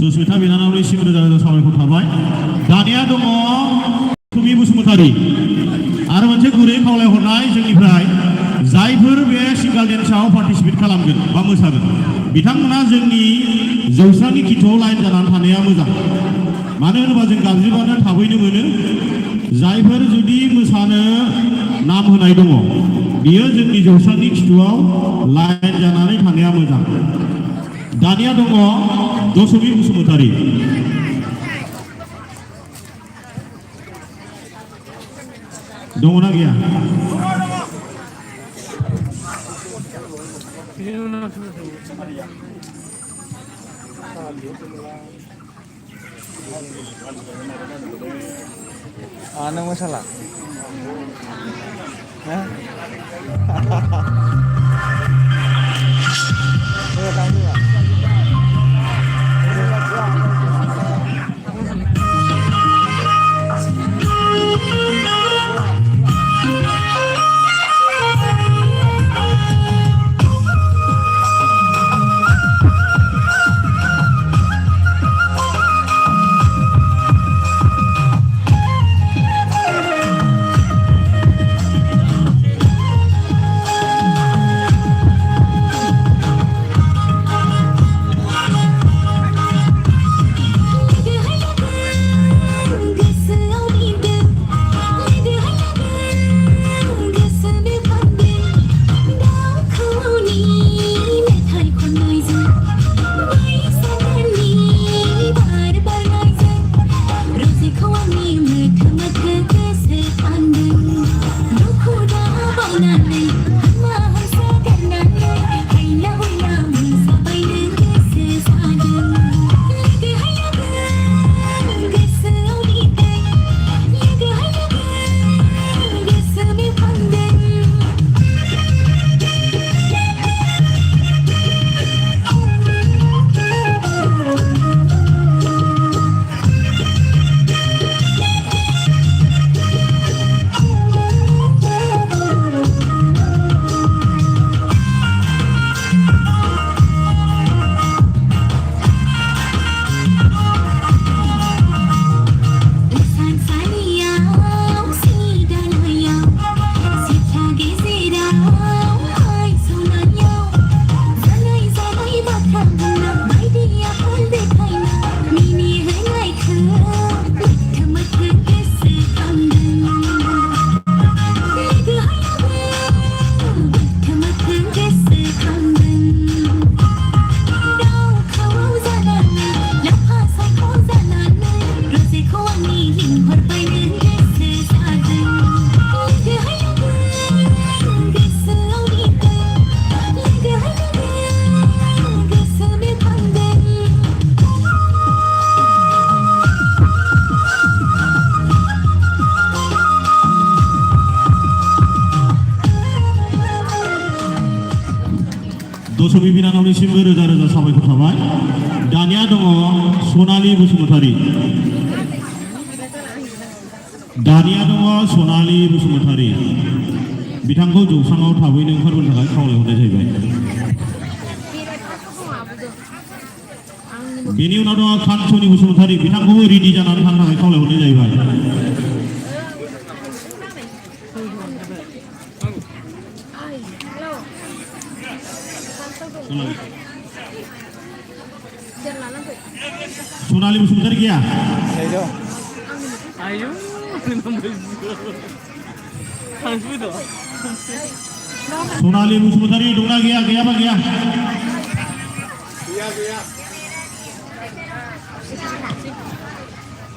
सुस्मिता बिनानावनिसिम रोजा रोजा साबायखर थाबाय। दानिया दङ सुमि बसुमतारी आरो मोनसे गुरै खावलायहरनाय जोंनिफ्राय जायफोर बे सिंगल डेन्सआव पार्टिसिपेट खालामगोन बा मोसागोन बिथांमोना जोंनि जौस्रांनि खिथुआव लाइन जानानै थानाया मोजां। मानो होनोबा जों गाज्रिबानो थाबैनो मोनो। जायफोर जुदि मोसानो नाम होनाय दङ बियो जोंनि जौस्रांनि खिथुआव लाइन जानानै थानाया मोजां। दानिया दङ दसमी बसुमतारी। दङना गैया? Nang masalah? Hah? Tahu juga. दसमी बिनानावनिसिमबो रोजा रोजा साबायखर थाबाय। दानिया दङ सनालि बसुमतारी। दानिया दङ सनालि बसुमतारी। बिथांखौ जौस्राङाव थाबैनो ओंखारबोनो थाखाय खावलायहरनाय जाहैबाय। बेनि उनाव दङ कान्छनि बसुमतारी। बिथांखौबो रेडि जानानै थानो थाखाय खावलायहरनाय जाहैबाय। सनालि बसुमतारी गैया? Ayo, सनालि बसुमतारी दंना गैया? गैयाबा गैया?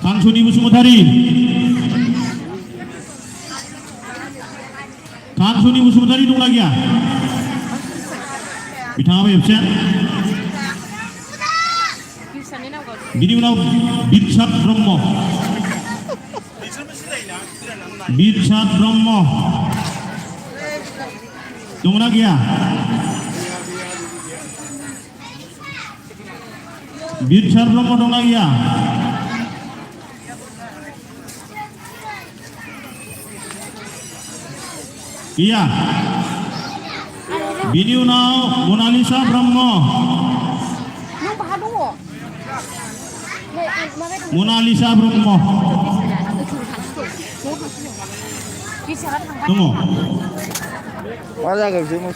कान्छनि बसुमतारी। कान्छनि बसुमतारी दंना गैया? बिथाङाबो एबसेन्ट। बिनि उनाव बिरसाद ब्रह्म। बिरसाद ब्रह्म दंना गैया? बिरसाद ब्रह्म दंना गैया? गैया। बिनि उनाव मनालिसा ब्रह्म। मनालिसा ब्रह्म दङ मा जायगायावसो